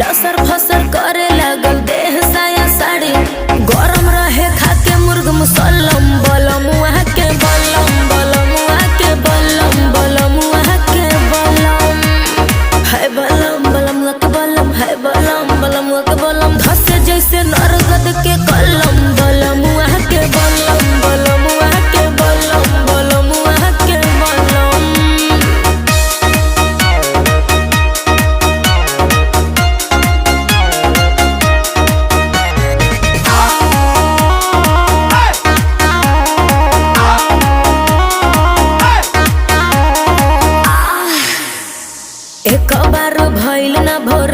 लसर फसर करे लगल देह साया साड़ी गरम रहे खाके मुर्ग मुसल्लम बलम वहाँ के बलम बलम वहाँ के बलम बलम वहाँ के बलम है बलम बलम वहाँ के बलम है बलम बलम वहाँ के बलम धसे जैसे नरगद के कलम बलम वहाँ के बलम बलम वहाँ के बलम बलम वहाँ के बलम। एक बार भइल ना भोर